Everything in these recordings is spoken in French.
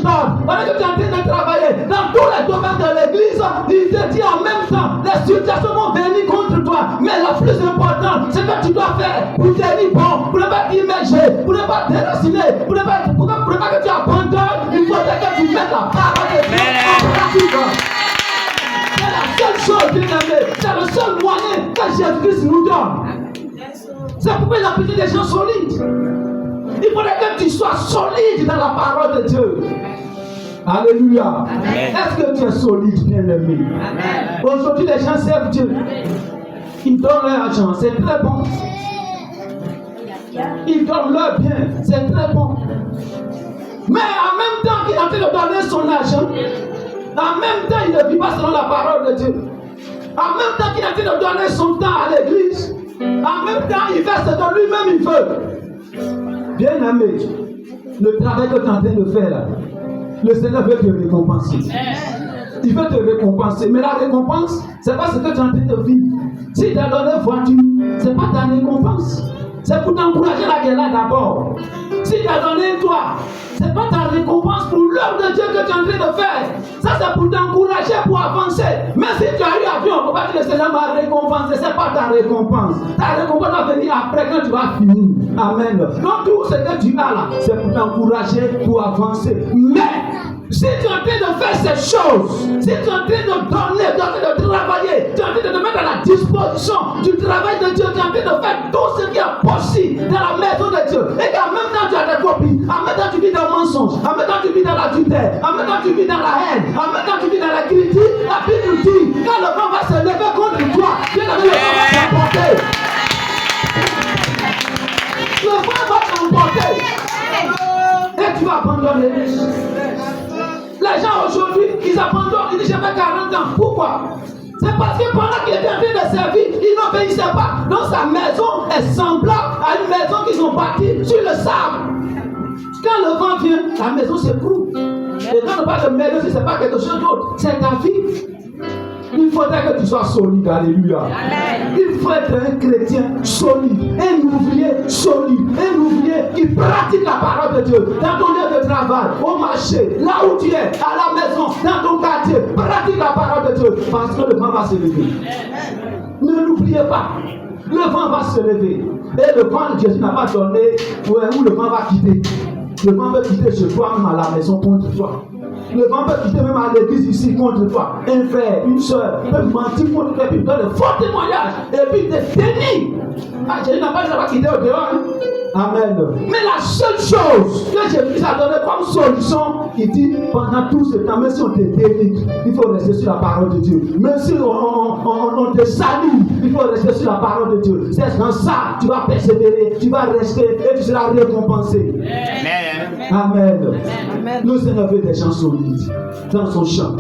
t'ordre, pendant que tu es en train de travailler dans tous les domaines de l'église, il te dit en même temps, les situations vont venir contre toi. Mais la plus importante, c'est que tu dois faire pour tenir bon, pour ne pas t'immerger, pour ne pas déraciner, pour ne pas que tu abandonnes. Il faudrait que tu mettes la parole de Dieu en pratique. C'est la seule chose, bien aimé, c'est le seul moyen que Jésus-Christ nous donne. C'est pourquoi il a besoin des gens solides. Il faudrait que tu sois solide dans la parole de Dieu. Alléluia. Est-ce que tu es solide, bien-aimé? Aujourd'hui, les gens servent Dieu. Ils donnent leur argent, c'est très bon. Ils donnent leur bien, c'est très bon. Mais en même temps qu'il est en train de donner son argent, en même temps, il ne vit pas selon la parole de Dieu. En même temps qu'il est en train de donner son temps à l'église, en même temps, il fait ce que lui-même il veut. Bien aimé, le travail que tu es en train de faire là, le Seigneur veut te récompenser. Il veut te récompenser. Mais la récompense, ce n'est pas ce que tu es en train de vivre. Si tu as donné voiture, ce n'est pas ta récompense. C'est pour t'encourager la guerre là d'abord. Si tu as donné toi, ce n'est pas ta récompense pour l'œuvre de Dieu que tu es en train de faire. Ça, c'est pour t'encourager, pour avancer. Mais si tu as eu avion, on ne peut pas dire que le Seigneur m'a récompensé. Ce n'est pas ta récompense. Ta récompense va venir après quand tu vas finir. Amen. Donc tout ce que tu as là, c'est pour t'encourager, pour avancer. Mais si tu es en train de faire ces choses, si tu es en train de donner, tu es en train de travailler, tu es en train de te mettre à la disposition du travail de Dieu, tu es en train de faire tout ce qui est possible dans la maison de Dieu, et qu'en même temps tu as des copies, en même temps tu vis dans le mensonge, en même temps tu vis dans l'adultère, en même temps tu vis dans la haine, en même temps tu vis dans la critique, la Bible nous dit, quand le vent va se lever contre toi, bien le vent va t'emporter. Le vent va t'emporter. Et tu vas abandonner. Les gens aujourd'hui, ils abandonnent, ils disent j'ai fait 40 ans. Pourquoi? C'est parce que pendant qu'il était en train de servir, ils n'obéissaient pas. Donc sa maison est semblable à une maison qu'ils ont bâtie sur le sable. Quand le vent vient, la maison s'écroule. Et quand on parle de maison, ce n'est pas quelque chose d'autre, c'est ta vie. Il faudrait que tu sois solide, alléluia. Il faut être un chrétien solide, un ouvrier solide, un ouvrier qui pratique la parole de Dieu dans ton lieu de travail, au marché, là où tu es, à la maison, dans ton quartier. Pratique la parole de Dieu parce que le vent va se lever. Ne l'oubliez pas, le vent va se lever. Et le vent, Jésus n'a pas donné où le vent va quitter. Le vent peut quitter chez toi, même à la maison contre toi. Le vent peut quitter même à l'église ici contre toi. Un frère, une soeur peut mentir contre toi et puis donner de forts témoignages et puis te tenir. Ah, Jésus n'a pas quitté au dehors. Hein? Amen. Mais la seule chose que Jésus a donné comme solution, il dit pendant tout ce temps, même si on te dénigre, il faut rester sur la parole de Dieu. Même si on te salue, il faut rester sur la parole de Dieu. C'est dans ça tu vas persévérer, tu vas rester et tu seras récompensé. Amen. Amen. Le Seigneur veut des gens solides dans son champ.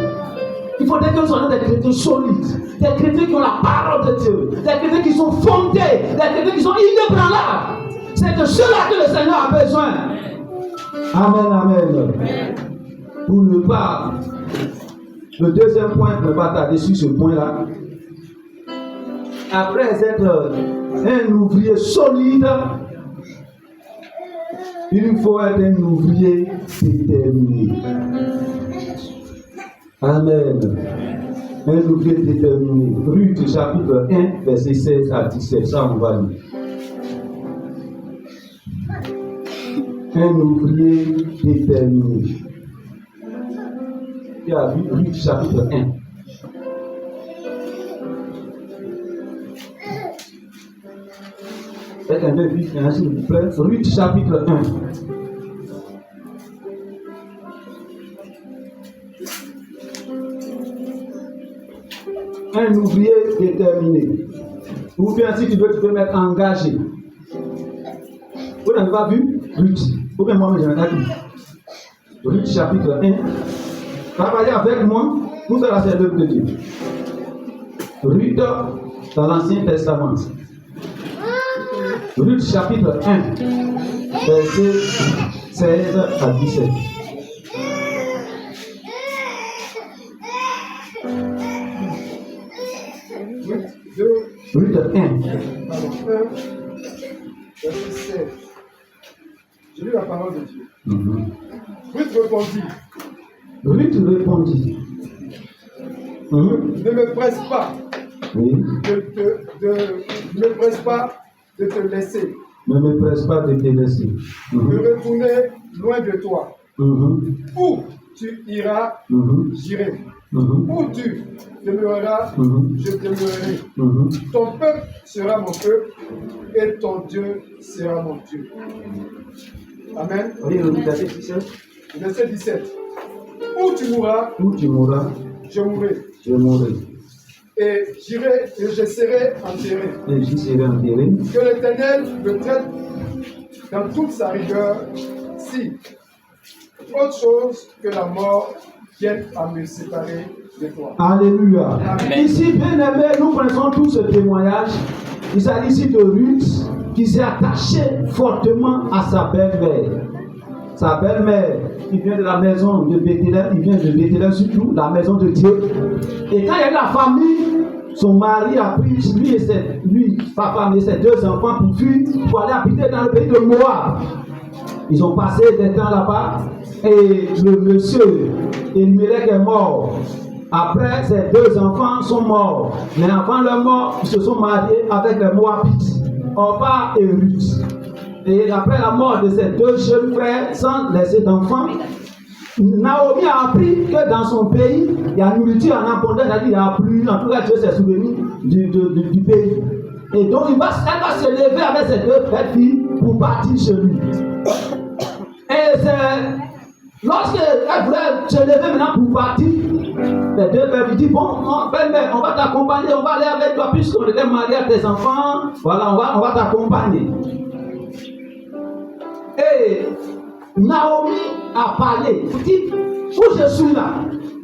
Il faudrait que nous soyons des chrétiens solides, des chrétiens qui ont la parole de Dieu, des chrétiens qui sont fondés, des chrétiens qui sont inébranlables. C'est de cela que le Seigneur a besoin. Amen, amen. Pour ne pas, le deuxième point, ne pas tarder sur ce point-là. Après être un ouvrier solide, il faut être un ouvrier déterminé. Amen. Un ouvrier déterminé. Ruth chapitre 1, verset 16 à 17. Ça, on va lire. Un ouvrier déterminé. Il y a Ruth chapitre 1. Faites un peu vite, s'il vous plaît. Ruth chapitre 1. Un ouvrier déterminé. Ou bien si tu peux mettre engagé. Vous n'avez pas vu Ruth? Ou bien moi, je n'ai pas vu. Ruth chapitre 1. Travaillez avec moi pour faire la service de Dieu. Ruth dans l'Ancien Testament. Ruth chapitre 1, verset 16 à 17. Ruth 1. Verset 16. Je lis la parole de Dieu. Ruth répondit. Ne me presse pas. Oui. Ne me presse pas de te laisser. Ne me presse pas de te laisser. De retourner loin de toi. Où tu iras, j'irai. Où tu demeureras, je demeurerai. Ton peuple sera mon peuple et ton Dieu sera mon Dieu. Amen. Oui, verset 17. Verset 17. Où tu mourras, je mourrai. Et j'irai et je serai enterré. Que l'Éternel me traite dans toute sa rigueur, si autre chose que la mort vienne à me séparer de toi. Alléluia. Amen. Ici, bien aimé, nous connaissons tout ce témoignage. Il s'agit ici de Ruth qui s'est attachée fortement à sa belle-mère. Sa belle-mère, qui vient de la maison de Bethléem, il vient de Bethléem surtout, la maison de Dieu. Et quand il y a eu la famille, son mari a pris sa femme et ses 2 enfants pour fuir, pour aller habiter dans le pays de Moab. Ils ont passé des temps là-bas et le monsieur, Elimelech, est mort. Après, ses 2 enfants sont morts. Mais avant leur mort, ils se sont mariés avec les Moabites, Orpa et Ruth. Et après la mort de ces 2 jeunes frères, sans laisser d'enfants, Naomi a appris que dans son pays, il y a nourriture en abondance, c'est-à-dire il n'y a plus, en tout cas Dieu s'est souvenu du pays. Et donc elle va se lever avec ses 2 belles filles pour partir chez lui. Et lorsqu'elle voulait se lever maintenant pour partir, les 2 pères lui disent, bon, belle-mère, on va t'accompagner, on va aller avec toi, puisqu'on était mariés à tes enfants, voilà, on va t'accompagner. Et Naomi a parlé, il dit, où je suis là,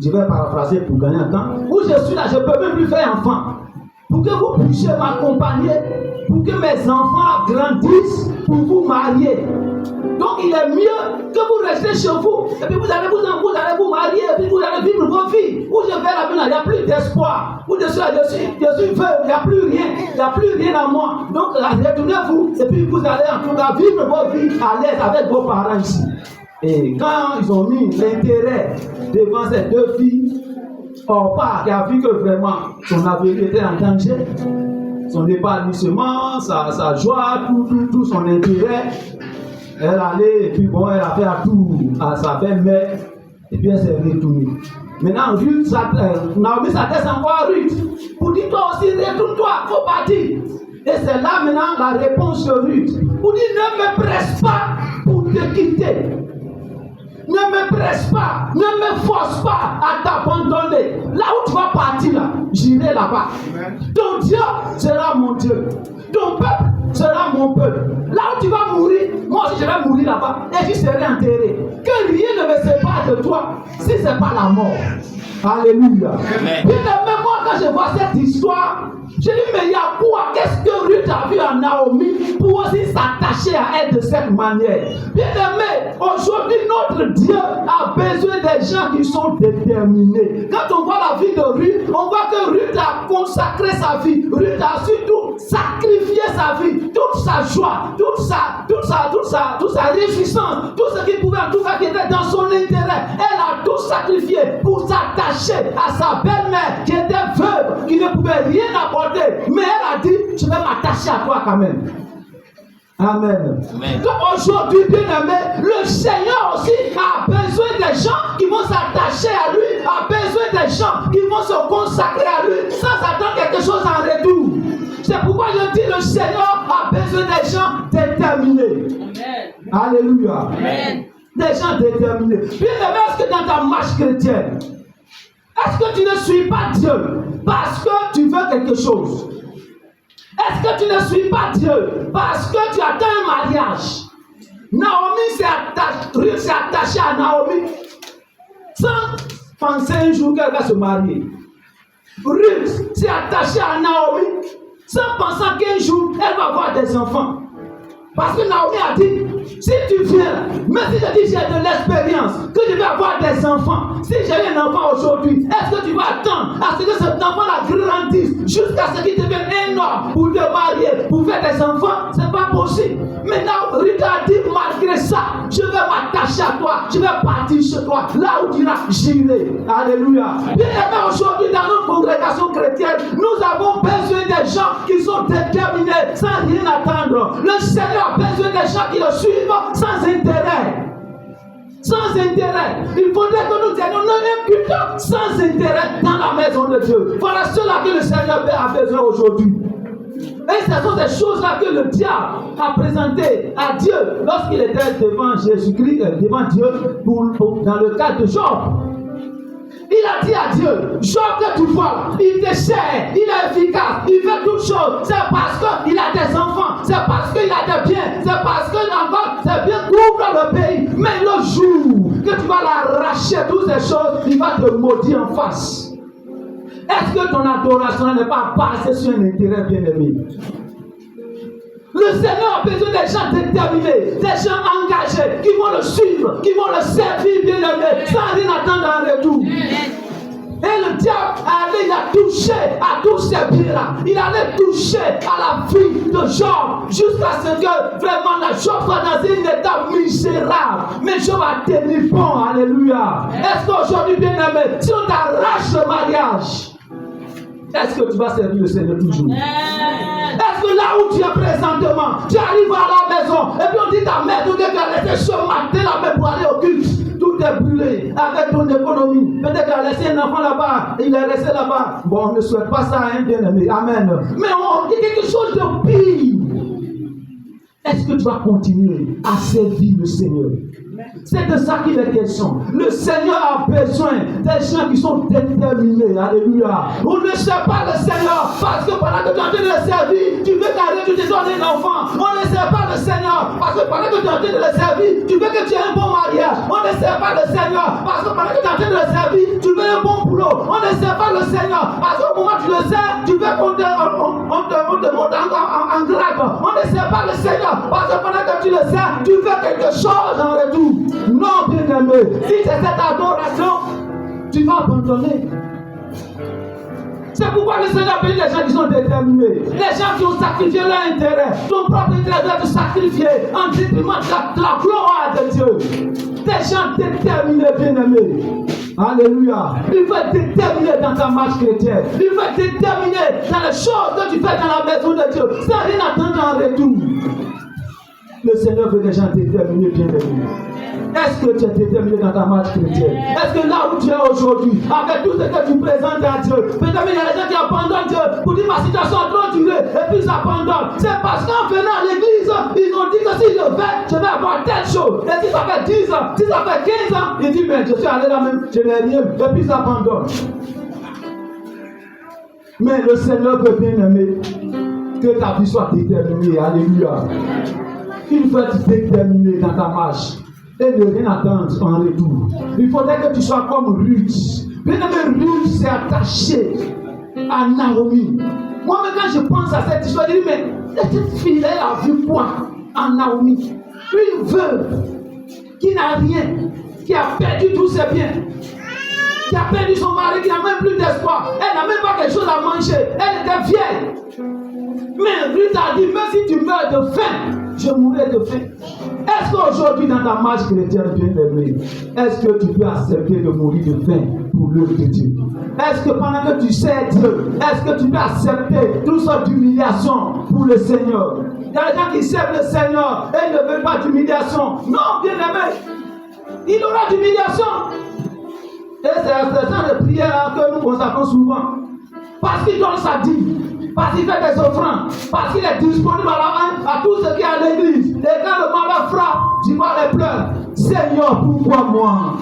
je vais paraphraser pour gagner un temps, où je suis là, je ne peux même plus faire enfant. Pour que vous puissiez m'accompagner, pour que mes enfants grandissent, pour vous marier. Donc il est mieux que vous restez chez vous, et puis vous allez vous marier, et puis vous allez vivre vos vies. Où je vais là, il n'y a plus d'espoir. Où je suis veuve, il n'y a plus rien à moi. Donc retournez-vous, et puis vous allez en tout cas vivre vos vies à l'aise avec vos parents ici. Et quand ils ont mis l'intérêt devant ces 2 filles, Orpa qui a vu que vraiment son avenir était en danger, son épanouissement, sa joie, tout son intérêt, elle allait, et puis bon, elle a fait un tour à sa belle-mère, et puis elle s'est retournée. Maintenant, Naomi s'adresse encore à Ruth, pour dire toi aussi, retourne-toi, il faut partir. Et c'est là maintenant la réponse de Ruth, pour dire ne me presse pas pour te quitter. Ne me presse pas, ne me force pas à t'abandonner. Là où tu vas partir, là, j'irai là-bas. Ton Dieu sera mon Dieu. Ton peuple sera mon peuple. Là où tu vas mourir, moi aussi je vais mourir là-bas et je serai enterré. Que rien ne me sépare de toi si ce n'est pas la mort. Alléluia. Puis même moi, quand je vois cette histoire, je dis, mais il y a quoi? Qu'est-ce que Ruth a vu en Naomi pour aussi s'attacher à elle de cette manière? Bien aimé, aujourd'hui, notre Dieu a besoin des gens qui sont déterminés. Quand on voit la vie de Ruth, on voit que Ruth a consacré sa vie. Ruth a surtout sacrifié sa vie, toute sa joie, toute sa réjouissance, tout ce qui pouvait, en tout cas qui était dans son intérêt. Elle a tout sacrifié pour s'attacher à sa belle-mère qui était veuve, qui ne pouvait rien apporter. Mais elle a dit, je vais m'attacher à toi quand même. Amen. Donc aujourd'hui, bien aimé, le Seigneur aussi a besoin des gens qui vont s'attacher à lui, a besoin des gens qui vont se consacrer à lui sans attendre quelque chose en retour. C'est pourquoi je dis, le Seigneur a besoin des gens déterminés. Amen. Alléluia. Amen. Des gens déterminés. Bien aimé, est-ce que dans ta marche chrétienne, est-ce que tu ne suis pas Dieu parce que tu veux quelque chose? Est-ce que tu ne suis pas Dieu parce que tu attends un mariage? Naomi s'est attachée à Naomi sans penser un jour qu'elle va se marier. Ruth s'est attachée à Naomi sans penser qu'un jour elle va avoir des enfants. Parce que Naomi a dit, si tu viens, même si je dis j'ai de l'expérience, que je vais avoir des enfants, si j'ai un enfant aujourd'hui, est-ce que tu vas attendre à ce que cet enfant-là grandisse jusqu'à ce qu'il devienne un homme pour te marier, pour faire des enfants, c'est pas possible. Maintenant, Ruth a dit, malgré ça, je vais m'attacher à toi, je vais partir chez toi, là où tu iras, j'irai. Alléluia. Bien aimé, aujourd'hui, dans notre congrégation chrétienne, nous avons besoin des gens qui sont déterminés, sans rien attendre. Le Seigneur a besoin des gens qui le suivent sans intérêt. Sans intérêt. Il faudrait que nous ayons un culte sans intérêt dans la maison de Dieu. Voilà cela que le Seigneur a besoin aujourd'hui. Et ce sont ces choses-là que le diable a présentées à Dieu lorsqu'il était devant Jésus-Christ, devant Dieu, dans le cas de Job. Il a dit à Dieu, Job que tu vois, il te sert, il est efficace, il fait toutes choses. C'est parce qu'il a des enfants, c'est parce qu'il a des biens, c'est parce que c'est bien couvre le pays. Mais le jour que tu vas l'arracher toutes ces choses, il va te maudire en face. Est-ce que ton adoration n'est pas basée sur un intérêt bien-aimé? Le Seigneur a besoin des gens déterminés, des gens engagés, qui vont le suivre, qui vont le servir bien-aimé, sans rien attendre en retour. Et le diable il a touché à tous ces biens-là. Il allait toucher à la vie de Job, jusqu'à ce que vraiment la Job soit dans un état misérable. Mais Job a tenu bon, alléluia. Est-ce qu'aujourd'hui, bien-aimé, si on t'arrache le mariage, est-ce que tu vas servir le Seigneur toujours? Est-ce que là où tu es présentement, tu arrives à la maison et puis on dit ta mère, tu as laissé ce matin la main pour aller au culte, tout est brûlé avec ton économie. Peut-être qu'elle a laissé un enfant là-bas, il est resté là-bas. Bon, on ne souhaite pas ça, hein, bien-aimé. Amen. Mais on dit quelque chose de pire. Est-ce que tu vas continuer à servir le Seigneur? C'est de ça qu'il est question. Le Seigneur a besoin des gens qui sont déterminés. Alléluia. On ne sert pas le Seigneur parce que pendant que tu es en train de le servir, tu veux qu'arrête, tu te donnes un enfant. On ne sert pas le Seigneur parce que pendant que tu es en train de le servir, tu veux que tu aies un bon mariage. On ne sert pas le Seigneur parce que pendant que tu es en train de le servir, tu veux un bon boulot. On ne sert pas le Seigneur parce qu'au moment où tu le sers, tu veux qu'on te monte en grade. On ne sert pas le Seigneur parce que pendant que tu le sers, tu veux quelque chose en retour. Non, bien-aimé, si c'est cette adoration, tu vas abandonner. C'est pourquoi le Seigneur a béni les gens qui sont déterminés, les gens qui ont sacrifié leur intérêt, ton propre intérêt doit te sacrifier en détriment de la gloire de Dieu. Des gens déterminés, bien-aimés. Alléluia. Il faut être déterminé dans ta marche chrétienne. Il faut être déterminé dans les choses que tu fais dans la maison de Dieu, sans rien attendre en retour. Le Seigneur veut des gens déterminés, bien-aimés. Est-ce que tu es déterminé dans ta marche chrétienne? Est-ce que là où tu es aujourd'hui, avec tout ce que tu présentes à Dieu, peut-être il y a des gens qui abandonnent Dieu pour dire ma situation a trop duré et puis ils abandonnent. C'est parce qu'en venant à l'église, ils ont dit que si je vais avoir telle chose. Et si ça fait 10 ans, si ça fait 15 ans, ils disent mais je suis allé là même, je n'ai rien. Et puis ils abandonnent. Mais le Seigneur veut bien aimer que ta vie soit déterminée. Alléluia. Il faut être déterminé dans ta marche et ne rien attendre en retour. Il faudrait que tu sois comme Ruth. Bien-aimé, Ruth s'est attachée à Naomi. Moi-même, quand je pense à cette histoire, je dis, mais cette fille, elle a vu quoi en Naomi? Une veuve qui n'a rien, qui a perdu tous ses biens, qui a perdu son mari, qui n'a même plus d'espoir. Elle n'a même pas quelque chose à manger. Elle était vieille. Mais Ruth a dit, même si tu meurs de faim, je mourrai de faim. Est-ce qu'aujourd'hui, dans ta marche chrétienne bien-aimée, est-ce que tu peux accepter de mourir de faim pour l'œuvre de Dieu? Est-ce que pendant que tu sers Dieu, est-ce que tu peux accepter toutes sortes d'humiliation pour le Seigneur? Il y a des gens qui servent le Seigneur et ne veulent pas d'humiliation. Non, bien-aimé, il aura d'humiliation. Et c'est ça de prière que nous consacrons souvent. Parce qu'il donne sa dîme. Parce qu'il fait des offrandes, parce qu'il est disponible à tout ce qui est à l'église. Et quand le malheur frappe, tu vois les pleurs. Seigneur, pourquoi moi?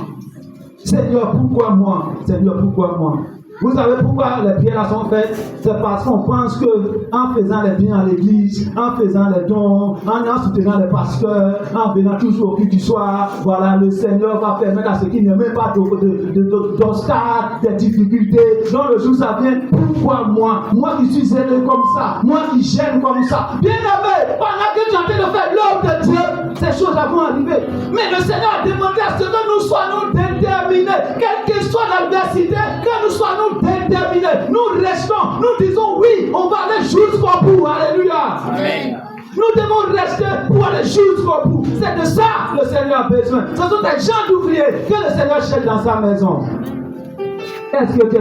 Seigneur, pourquoi moi? Seigneur, pourquoi moi? Vous savez pourquoi les prières sont faites? C'est parce qu'on pense qu'en faisant les biens à l'église, en faisant les dons, en soutenant les pasteurs, en venant toujours au culte du soir, voilà, le Seigneur va permettre à ceux qui n'ont même pas d'obstacles, des difficultés. Donc le jour ça vient, pourquoi moi? Moi qui suis zélé comme ça, moi qui gêne comme ça. Bien aimé, pendant que tu es en train de faire l'œuvre de Dieu, ces choses-là vont arriver. Mais le Seigneur a demandé à ce que nous soyons déterminés, quelle que soit l'adversité, que nous soyons déterminés. nous restons, nous disons oui, on va aller jusqu'au bout. Alléluia. Amen. Nous devons rester pour aller jusqu'au bout. C'est de ça que le Seigneur a besoin. Ce sont des gens d'ouvriers que le Seigneur cherche dans sa maison. Est-ce que